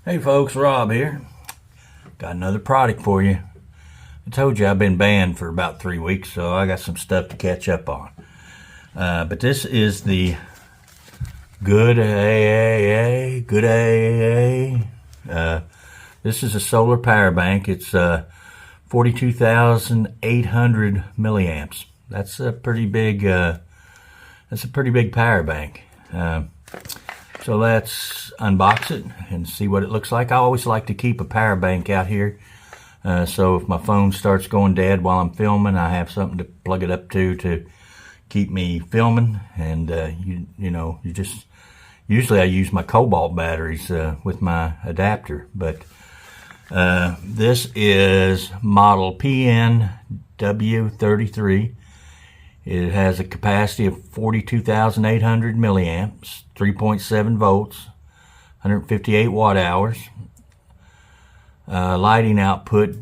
Hey folks, Rob here. Got another product for you. I told you I've been banned for about 3 weeks, so I got some stuff to catch up on. But this is the GOODaaa. This is a solar power bank. It's 42,800 milliamps. That's a pretty big. That's a pretty big power bank. So let's unbox it and see what it looks like. I always like to keep a power bank out here, so if my phone starts going dead while I'm filming, I have something to plug it up to keep me filming. And usually I use my cobalt batteries with my adapter, but this is model PNW33. It has a capacity of 42,800 milliamps, 3.7 volts, 158 watt hours. Lightning output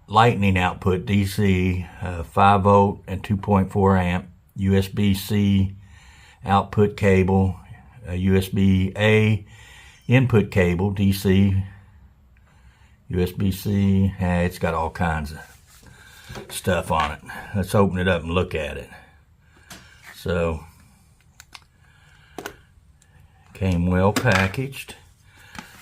DC, 5 volt and 2.4 amp. USB-C output cable, USB-A input cable, DC, USB-C. It's got all kinds of stuff on it. Let's open it up and look at it. So, came well packaged.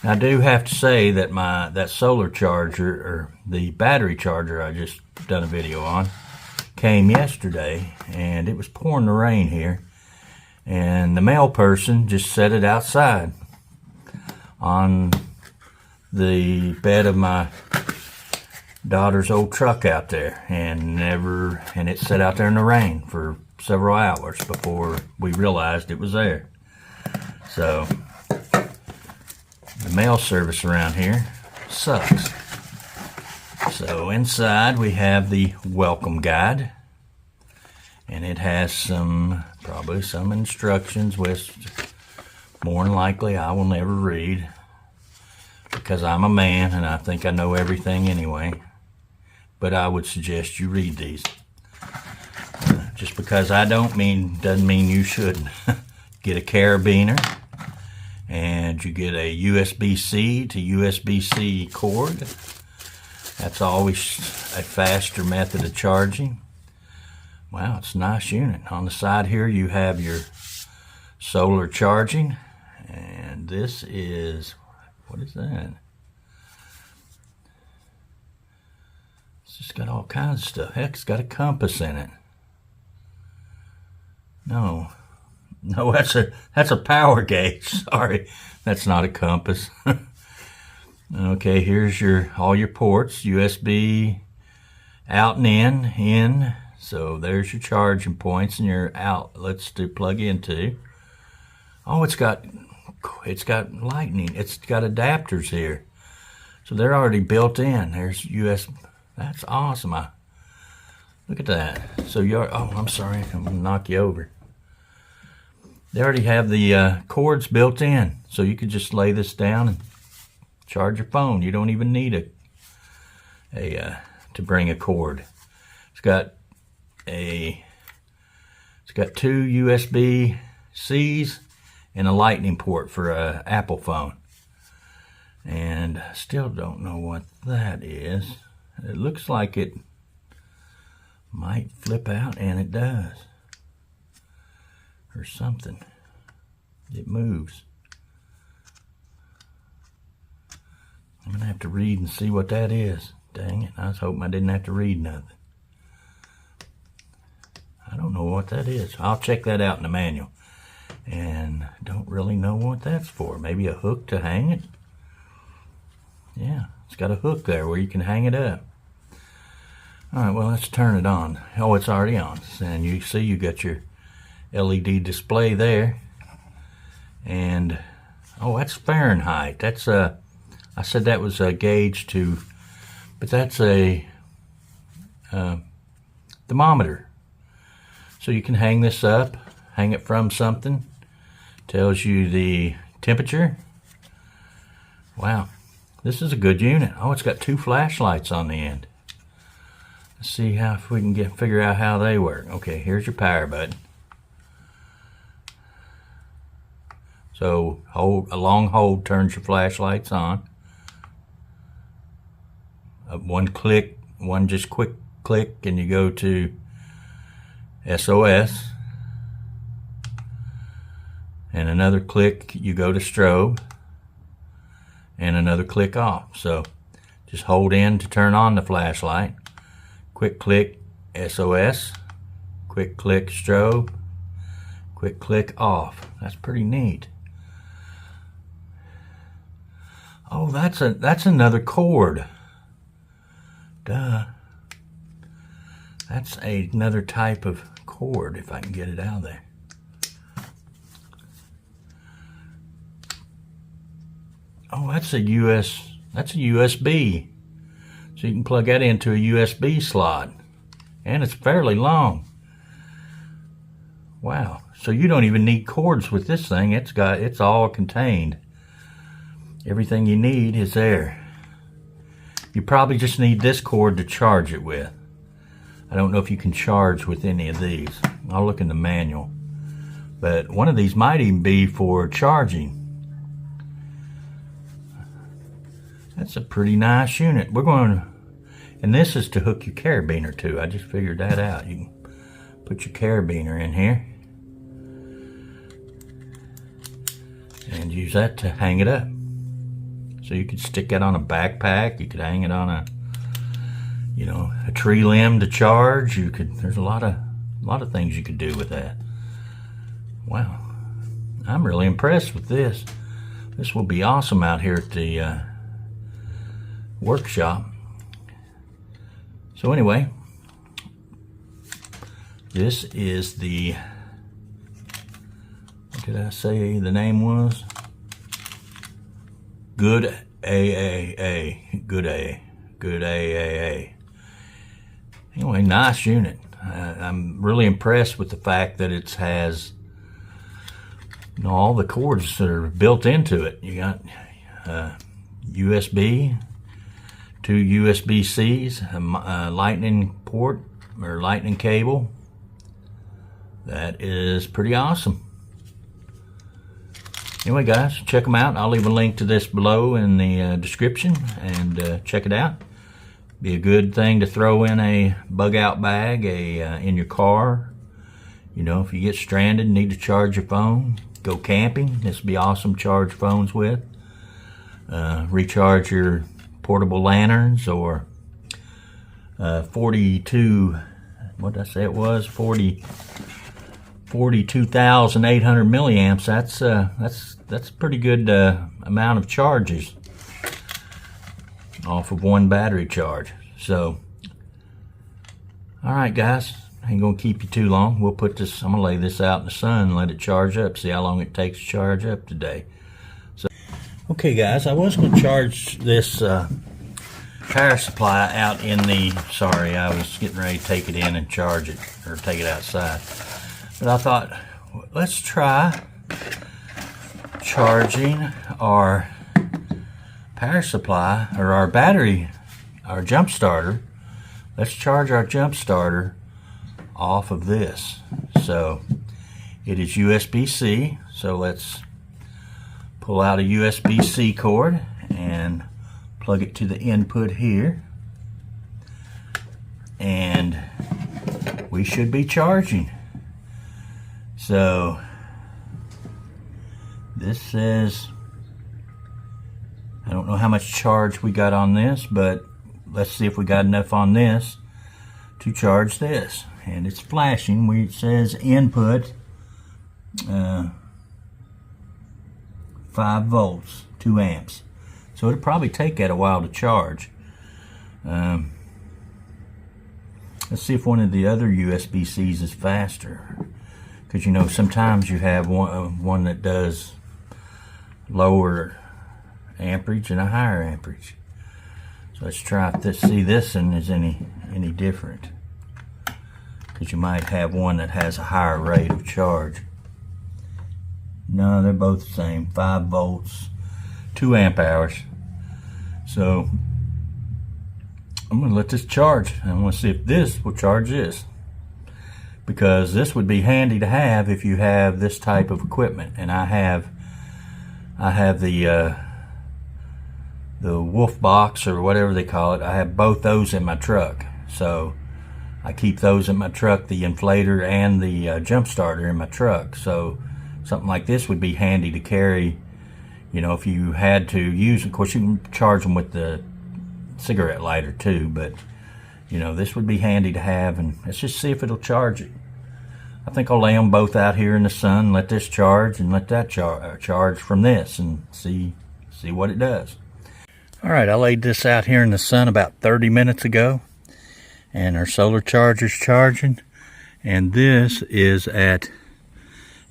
Now, I do have to say that that solar charger, or the battery charger I just done a video on, came yesterday, and it was pouring the rain here, and the mail person just set it outside on the bed of my daughter's old truck out there, and it sat out there in the rain for several hours before we realized it was there. So the mail service around here sucks. So inside we have the welcome guide, and it has probably some instructions, which more than likely I will never read because I'm a man and I think I know everything anyway. But I would suggest you read these. Just because I don't doesn't mean you shouldn't. Get a carabiner, and you get a USB-C to USB-C cord. That's always a faster method of charging. Wow, it's a nice unit. On the side here you have your solar charging, and this is, what is that? It's got all kinds of stuff. Heck, it's got a compass in it. No, that's a power gauge. Sorry, that's not a compass. Okay, here's all your ports. USB out and in. So there's your charging points and your outlets to plug into. Oh, it's got lightning. It's got adapters here, so they're already built in. There's USB. That's awesome. Look at that. So I'm sorry, I'm gonna knock you over. They already have the cords built in, so you could just lay this down and charge your phone. You don't even need to bring a cord. It's got two USB-Cs and a lightning port for a Apple phone. And I still don't know what that is. It looks like it might flip out, and it does. Or something. It moves. I'm going to have to read and see what that is. Dang it, I was hoping I didn't have to read nothing. I don't know what that is. I'll check that out in the manual. And I don't really know what that's for. Maybe a hook to hang it? Yeah, it's got a hook there where you can hang it up. Alright, well, let's turn it on. Oh, it's already on. And you see you got your LED display there. And, oh, that's Fahrenheit. That's I said that was a gauge to, but that's a thermometer. So you can hang this up, hang it from something. Tells you the temperature. Wow, this is a good unit. Oh, it's got two flashlights on the end. Let's see if we can figure out how they work. Okay, here's your power button. So a long hold turns your flashlights on. One click, one just quick click, and you go to SOS. And another click, you go to strobe. And another click off. So just hold in to turn on the flashlight. Quick click SOS. Quick click strobe. Quick click off. That's pretty neat. Oh, that's another cord. Duh. That's another type of cord, if I can get it out of there. Oh, that's a USB. So you can plug that into a USB slot. And it's fairly long. Wow. So you don't even need cords with this thing. It's all contained. Everything you need is there. You probably just need this cord to charge it with. I don't know if you can charge with any of these. I'll look in the manual. But one of these might even be for charging. That's a pretty nice unit. And this is to hook your carabiner to. I just figured that out. You can put your carabiner in here and use that to hang it up. So you could stick that on a backpack. You could hang it on a tree limb to charge. There's a lot of things you could do with that. Wow, I'm really impressed with this. This will be awesome out here at the workshop. So anyway, this is what did I say the name was? GOODaaa. Anyway, nice unit. I'm really impressed with the fact that it has all the cords that are built into it. You got USB, 2 USB-Cs, a lightning port or lightning cable. That is pretty awesome. Anyway, guys, check them out. I'll leave a link to this below in the description, and check it out. Be a good thing to throw in a bug out bag in your car. You know, if you get stranded and need to charge your phone, go camping. This would be awesome to charge phones with. Recharge your portable lanterns, or 42,800 milliamps. That's a pretty good amount of charges off of one battery charge. So, all right, guys, I ain't gonna keep you too long. I'm gonna lay this out in the sun and let it charge up. See how long it takes to charge up today. So, okay, guys, I was gonna charge this power supply out in the. Sorry, I was getting ready to take it in and charge it, or take it outside. But I thought, let's try charging our power supply, or our battery, our jump starter. Let's charge our jump starter off of this. So it is USB-C. So let's pull out a USB-C cord and plug it to the input here. And we should be charging. So this says, I don't know how much charge we got on this, but let's see if we got enough on this to charge this. And it's flashing. It says input 5 volts, 2 amps. So it'll probably take that a while to charge. Let's see if one of the other USB-Cs is faster. Because you know, sometimes you have one that does lower amperage and a higher amperage. So let's try if see this one is any different. Because you might have one that has a higher rate of charge. No, they're both the same. 5 volts, 2 amp hours. So I'm going to let this charge. I want to see if this will charge this. Because this would be handy to have if you have this type of equipment. And I have I have the wolf box or whatever they call it. I have both those in my truck, so I keep those in my truck, the inflator and the jump starter in my truck. So something like this would be handy to carry, you know, if you had to use. Of course, you can charge them with the cigarette lighter too, but you know, this would be handy to have. And let's just see if it'll charge it. I think I'll lay them both out here in the sun, let this charge and let that charge from this, and see what it does. All right, I laid this out here in the sun about 30 minutes ago, and our solar charger's charging, and this is at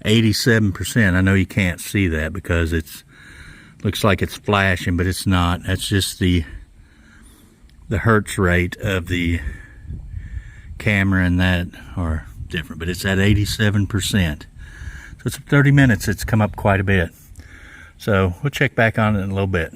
87%. I know you can't see that because it's looks like it's flashing, but it's not. That's just the hertz rate of the camera, and that are different, but it's at 87%. So it's 30 minutes, it's come up quite a bit. So we'll check back on it in a little bit.